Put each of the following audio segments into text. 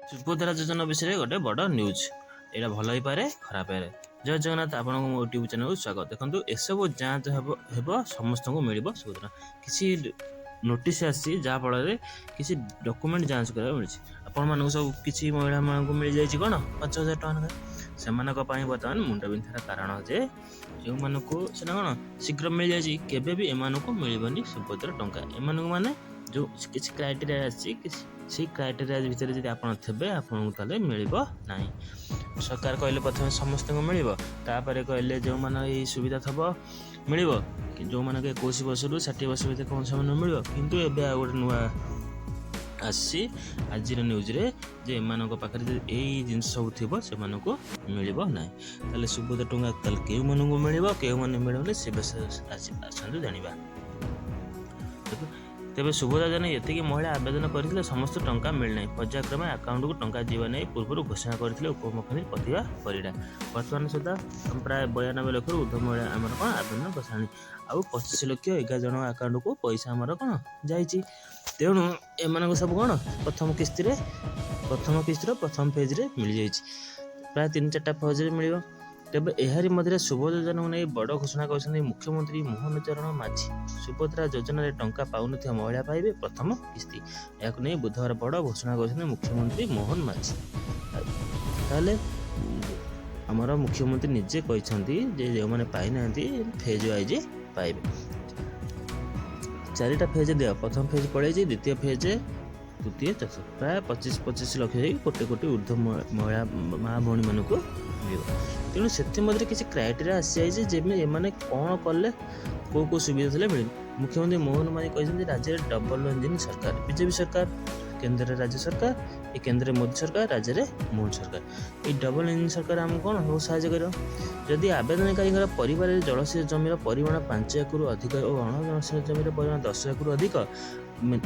ସୁଭଦ୍ରା ଯୋଜନା ବିଷୟରେ ଗୋଟେ ବଡ଼ ନ୍ୟୁଜ୍। ଏଇଟା ଭଲ ହେଇପାରେ, ଖରାପ ହେଇପାରେ। ଜୟ ଜଗନ୍ନାଥ, ଆପଣଙ୍କୁ ମୋ ୟୁଟ୍ୟୁବ୍ ଚ୍ୟାନେଲକୁ ସ୍ୱାଗତ। ଦେଖନ୍ତୁ, ଏସବୁ ଯାଞ୍ଚ ହେବ ସମସ୍ତଙ୍କୁ ମିଳିବ ସୁଭଦ୍ରା। କିଛି ନୋଟିସ୍ ଆସିଛି, ଯାହାଫଳରେ କିଛି ଡକୁମେଣ୍ଟ ଯାଞ୍ଚ କରିବାକୁ ମିଳିଛି। ଆପଣମାନଙ୍କୁ ସବୁ କିଛି ମହିଳାମାନଙ୍କୁ ମିଳିଯାଇଛି କ'ଣ 5,000 ଟଙ୍କା ଲେଖାଏଁ। ସେମାନଙ୍କ ପାଇଁ ବର୍ତ୍ତମାନ ମୁଣ୍ଡ ବିନ୍ଧାର କାରଣ ଯେ ଯେଉଁମାନଙ୍କୁ ସେଟା କ'ଣ ଶୀଘ୍ର ମିଳିଯାଇଛି, କେବେ ବି ଏମାନଙ୍କୁ ମିଳିବନି ସୁଭଦ୍ରା ଟଙ୍କା। ଏମାନଙ୍କୁ ମାନେ ଯେଉଁ କିଛି କ୍ରାଇଟେରିଆ ଆସିଛି, ସେଇ କ୍ରାଇଟେରିଆ ଭିତରେ ଯଦି ଆପଣ ଥିବେ, ଆପଣଙ୍କୁ ତାହେଲେ ମିଳିବ ନାହିଁ। ସରକାର କହିଲେ ପ୍ରଥମେ ସମସ୍ତଙ୍କୁ ମିଳିବ, ତାପରେ କହିଲେ ଯେଉଁମାନେ ଏଇ ସୁବିଧା ଥିବ ମିଳିବ, ଯେଉଁମାନଙ୍କୁ 21 ବର୍ଷରୁ 60 ବର୍ଷ ଭିତରେ କ'ଣ ସେମାନଙ୍କୁ ମିଳିବ। କିନ୍ତୁ ଏବେ ଆଉ ଗୋଟେ ନୂଆ ଆସିଛି ଆଜିର ନ୍ୟୁଜ୍ରେ ଯେ ଏମାନଙ୍କ ପାଖରେ ଯଦି ଏଇ ଜିନିଷ ସବୁ ଥିବ ସେମାନଙ୍କୁ ମିଳିବ ନାହିଁ। ତାହେଲେ ସୁଭଦ୍ରା ଟଙ୍କା ତାହେଲେ କେଉଁମାନଙ୍କୁ ମିଳିବ, କେଉଁମାନେ ମିଳିବନି, ସେ ବିଷୟରେ ଆସନ୍ତୁ ଜାଣିବା। ତେବେ ସୁଭଦ୍ରା ଯୋଜନା ଏତିକି ମହିଳା ଆବେଦନ କରିଥିଲେ ସମସ୍ତ ଟଙ୍କା ମିଳିନାହିଁ। ପର୍ଯ୍ୟାୟକ୍ରମେ ଆକାଉଣ୍ଟକୁ ଟଙ୍କା ଯିବା ନେଇ ପୂର୍ବରୁ ଘୋଷଣା କରିଥିଲେ ଉପମୁଖ୍ୟମନ୍ତ୍ରୀ ପ୍ରତିଭା ପରିଡ଼ା। ବର୍ତ୍ତମାନ ସୁଦ୍ଧା ପ୍ରାୟ 92 ଲକ୍ଷରୁ ଉର୍ଦ୍ଧ୍ୱ ମହିଳା ଆମର କ'ଣ ଆବେଦନ କରିସାରିଲେଣି। ଆଉ 25 ଲକ୍ଷ 11 ଜଣଙ୍କ ଆକାଉଣ୍ଟକୁ ପଇସା ଆମର କ'ଣ ଯାଇଛି। ତେଣୁ ଏମାନଙ୍କୁ ସବୁ କ'ଣ ପ୍ରଥମ କିସ୍ତିର ପ୍ରଥମ ଫେଜ୍ରେ ମିଳିଯାଇଛି। ପ୍ରାୟ 3-4ଟା ଫେଜ୍ରେ ମିଳିବ। ତେବେ ଏହାରି ମଧ୍ୟରେ ସୁଭଦ୍ରା ଯୋଜନାକୁ ନେଇ ବଡ଼ ଘୋଷଣା କରିଛନ୍ତି ମୁଖ୍ୟମନ୍ତ୍ରୀ ମୋହନ ଚରଣ ମାଝୀ। ସୁଭଦ୍ରା ଯୋଜନାରେ ଟଙ୍କା ପାଉନଥିବା ମହିଳା ପାଇବେ ପ୍ରଥମ କିସ୍ତି। ଏହାକୁ ନେଇ ବୁଧବାର ବଡ଼ ଘୋଷଣା କରିଛନ୍ତି ମୁଖ୍ୟମନ୍ତ୍ରୀ ମୋହନ ମାଝୀ। ତାହେଲେ ଆମର ମୁଖ୍ୟମନ୍ତ୍ରୀ ନିଜେ କହିଛନ୍ତି ଯେ ଯେଉଁମାନେ ପାଇନାହାନ୍ତି ଫେଜ୍ ୱାଇଜ୍ ପାଇବେ। 4ଟା ଫେଜ୍ ଦିଅ, ପ୍ରଥମ ଫେଜ୍ ପଳେଇଛି, ଦ୍ୱିତୀୟ ଫେଜ୍, ତୃତୀୟ, ଚତୁର୍ଥ, ପ୍ରାୟ 25 ଲକ୍ଷ ହେଇ କୋଟି ଉର୍ଦ୍ଧ୍ୱ ମହିଳା ମା ଭଉଣୀମାନଙ୍କୁ ମିଳିବ। ତେଣୁ ସେଥିମଧ୍ୟରେ କିଛି କ୍ରାଇଟେରିଆ ଆସିଯାଇଛି, ଯେମିତି ଏମାନେ କ'ଣ କଲେ କେଉଁ ସୁବିଧା ଥିଲେ ମିଳିବ। ମୁଖ୍ୟମନ୍ତ୍ରୀ ମୋହନ ମାଝୀ କହିଛନ୍ତି ରାଜ୍ୟରେ ଡବଲ ଇଞ୍ଜିନ୍ ସରକାର, ବିଜେପି ସରକାର, କେନ୍ଦ୍ରରେ ରାଜ୍ୟ ସରକାର, ଏ କେନ୍ଦ୍ରରେ ମୋଦି ସରକାର, ରାଜ୍ୟରେ ମୋହନ ସରକାର। ଏଇ ଡବଲ ଇଞ୍ଜିନ୍ ସରକାର ଆମକୁ କ'ଣ ବହୁତ ସାହାଯ୍ୟ କରିବ। ଯଦି ଆବେଦନକାରୀଙ୍କର ପରିବାରରେ ଜଳସେଚନ ଜମିର ପରିମାଣ 5 ଏକରରୁ ଅଧିକ ଓ ଅଣଜଳସେଚନ ଜମିର ପରିମାଣ 10 ଏକରରୁ ଅଧିକ,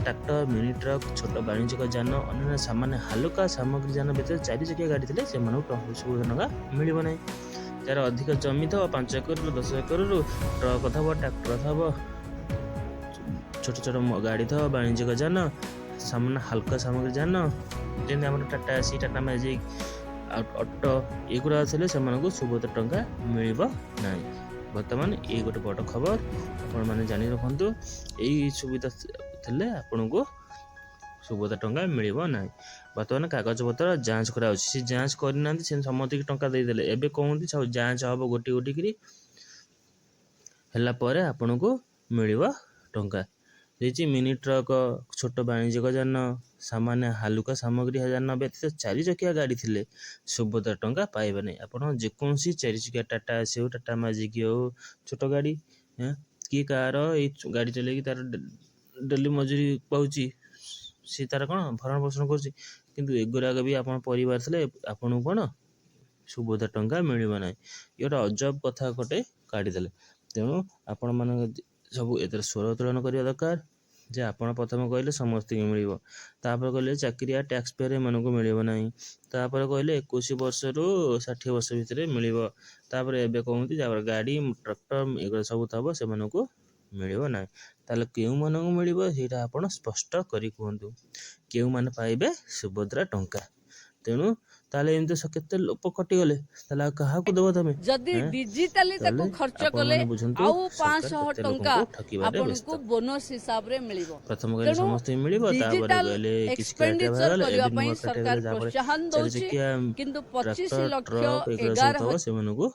ଟ୍ରାକ୍ଟର, ମିନି ଟ୍ରକ୍, ଛୋଟ ବାଣିଜ୍ୟିକ ଯାନ, ଅନ୍ୟାନ୍ୟ ସାମାନ୍ୟ ହାଲୁକା ସାମଗ୍ରୀ ଯାନ ଭିତରେ 4 ଚକିଆ ଗାଡ଼ି ଥିଲେ ସେମାନଙ୍କୁ ସୁଭଦ୍ରା ଟଙ୍କା ମିଳିବ ନାହିଁ। ଯାହାର ଅଧିକ ଜମି ଥିବ, 5 ଏକରରୁ 10 ଏକରରୁ, ଟ୍ରକ୍ ଥିବ, ଟ୍ରାକ୍ଟର ଥିବ, ଛୋଟ ଗାଡ଼ି ଥିବ, ବାଣିଜ୍ୟିକ ଯାନ, ସାମାନ୍ୟ ହାଲୁକା ସାମଗ୍ରୀ ଯାନ, ଯେମିତି ଆମର Tata AC, Tata magic, auto, ଏଗୁଡ଼ା ଥିଲେ ସେମାନଙ୍କୁ ସୁଭଦ୍ରା ଟଙ୍କା ମିଳିବ ନାହିଁ। ବର୍ତ୍ତମାନ ଏଇ ଗୋଟେ ବଡ଼ ଖବର ଆପଣମାନେ ଜାଣି ରଖନ୍ତୁ। ଏଇ ସୁବିଧା ଥିଲେ ଆପଣଙ୍କୁ ସୁଭଦ୍ରା ଟଙ୍କା ମିଳିବ ନାହିଁ। ବର୍ତ୍ତମାନ କାଗଜପତ୍ର ଯାଞ୍ଚ କରାଯାଉଛି। ସେ ଯାଞ୍ଚ କରିନାହାନ୍ତି, ସେ ସମସ୍ତଙ୍କୁ ଟଙ୍କା ଦେଇଦେଲେ। ଏବେ କହନ୍ତି ସବୁ ଯାଞ୍ଚ ହେବ ଗୋଟି କିରି, ହେଲା ପରେ ଆପଣଙ୍କୁ ମିଳିବ ଟଙ୍କା। ଦେଇଛି ମିନି ଟ୍ରକ୍, ଛୋଟ ବାଣିଜ୍ୟିକ ଯାନ, ସାମାନ୍ୟ ହାଲୁକା ସାମଗ୍ରୀ ଯାନ ବ୍ୟତୀତ 4 ଚକିଆ ଗାଡ଼ି ଥିଲେ ସୁଭଦ୍ରା ଟଙ୍କା ପାଇବେ ନାହିଁ। ଆପଣ ଯେକୌଣସି 4 ଚକିଆ ଟାଟା ଏସି ହେଉ, ଟାଟା ମ୍ୟାଜିକ୍ ହେଉ, ଛୋଟ ଗାଡ଼ି, କି କାହାର ଏଇ ଗାଡ଼ି ଚଲେଇକି ତାର ଡେଲି ମଜୁରୀ ପାଉଛି, ସେ ତାର କ'ଣ ଭରଣ ପୋଷଣ କରୁଛି, କିନ୍ତୁ ଏଗୁଡ଼ାକ ବି ଆପଣ ପରିବାର ଥିଲେ ଆପଣଙ୍କୁ କ'ଣ ସୁଭଦ୍ରା ଟଙ୍କା ମିଳିବ ନାହିଁ। ଏ ଗୋଟେ ଅଜବ କଥା ଗୋଟେ କାଢ଼ିଦେଲେ। ତେଣୁ ଆପଣମାନେ ସବୁ ଏଥିରେ ସ୍ୱର ଉତ୍ତୋଳନ କରିବା ଦରକାର ଯେ ଆପଣ ପ୍ରଥମେ କହିଲେ ସମସ୍ତଙ୍କୁ ମିଳିବ, ତାପରେ କହିଲେ ଚାକିରିଆ ଟ୍ୟାକ୍ସ ପେୟର ଏମାନଙ୍କୁ ମିଳିବ ନାହିଁ, ତାପରେ କହିଲେ 21 ବର୍ଷରୁ 60 ବର୍ଷ ଭିତରେ ମିଳିବ, ତାପରେ ଏବେ କହନ୍ତି ଯାହାର ଗାଡ଼ି, ଟ୍ରାକ୍ଟର ଏଗୁଡ଼ା ସବୁ ଥିବ ସେମାନଙ୍କୁ ମିଳିବ ନାହିଁ। ତାହେଲେ କେଉଁମାନଙ୍କୁ ମିଳିବ ସେଇଟା ଆପଣ ସ୍ପଷ୍ଟ କରି କୁହନ୍ତୁ, କେଉଁମାନେ ପାଇବେ ସୁଭଦ୍ରା ଟଙ୍କା। ତେଣୁ ତାହେଲେ ଏମିତି କେତେ ଲୋକ କଟିଗଲେ, ତାହେଲେ ଆଉ କାହାକୁ ଦେବ ତମେ? ଯଦି ଡିଜିଟାଲି ତାକୁ ଖର୍ଚ୍ଚ କଲେ ବୁଝନ୍ତୁ ଆଉ ସରକାର 500 କେତେ ଟଙ୍କା ଲୋକଙ୍କୁ ଠକିବାରେ ବ୍ୟସ୍ତ। ଆପଣଙ୍କୁ ବୋନସ୍ ହିସାବରେ ମିଳିବ। ପ୍ରଥମ କହିଲେ ତେଣୁ ସମସ୍ତଙ୍କୁ ମିଳିବ, ତାପରେ ଡିଜିଟାଲ କହିଲେ କିଛି କ୍ରାଇଟେରିଆ ଏକ୍ସପେଣ୍ଡିଚର ବାହାରଗଲା, କରିବା ଏବେ ପାଇଁ ନୂଆ କ୍ରାଇଟେରିଆ ସରକାର ଗଲେ, ଯାହାଫଳରେ ପ୍ରୋତ୍ସାହନ 4 ଦଉଛି, ଚକିଆ କିନ୍ତୁ ଟ୍ରାକ୍ଟର, 25 ଲକ୍ଷ ଟ୍ରକ୍ ଏଗୁଡ଼ା ସବୁ 11 ଥିବ ସେମାନଙ୍କୁ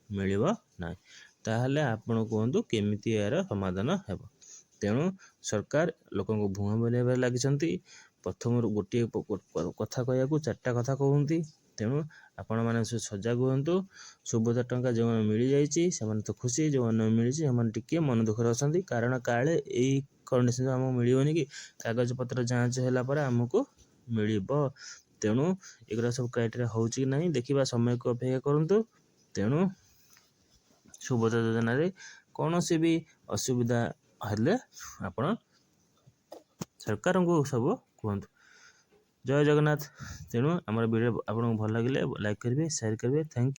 ମିଳିବ ନାହିଁ। ତାହେଲେ ଆପଣ କୁହନ୍ତୁ କେମିତି ଏହାର ସମାଧାନ ହେବ। ତେଣୁ ସରକାର ଲୋକଙ୍କୁ ଭୁଆଁ ବୁଲାଇବାରେ ଲାଗିଛନ୍ତି। ପ୍ରଥମରୁ ଗୋଟିଏ କଥା କହିବାକୁ 4ଟା କଥା କହୁଛନ୍ତି। ତେଣୁ ଆପଣମାନେ ସଜାଗ ହୁଅନ୍ତୁ। ସୁଭଦ୍ରା ଟଙ୍କା ଯେଉଁମାନେ ମିଳିଯାଇଛି ସେମାନେ ତ ଖୁସି, ଯେଉଁମାନେ ମିଳିଛି ସେମାନେ ଟିକିଏ ମନ ଦୁଃଖରେ ଅଛନ୍ତି, କାରଣ କାଳେ ଏଇ କଣ୍ଡିସନ୍ ଆମକୁ ମିଳିବନି କି, କାଗଜପତ୍ର ଯାଞ୍ଚ ହେଲା ପରେ ଆମକୁ ମିଳିବ। ତେଣୁ ଏଗୁଡ଼ା ସବୁ କ୍ରାଇଟେରିଆ ହେଉଛି କି ନାହିଁ ଦେଖିବା, ସମୟକୁ ଅପେକ୍ଷା କରନ୍ତୁ। ତେଣୁ ସୁଭଦ୍ରା ଯୋଜନାରେ କୌଣସି ବି ଅସୁବିଧା ହେଲେ ଆପଣ ସରକାରଙ୍କୁ ସବୁ କୁହନ୍ତୁ। ଜୟ ଜଗନ୍ନାଥ। ତେଣୁ ଆମର ଭିଡ଼ିଓ ଆପଣଙ୍କୁ ଭଲ ଲାଗିଲେ ଲାଇକ୍ କରିବେ, ସେୟାର କରିବେ। Thank you.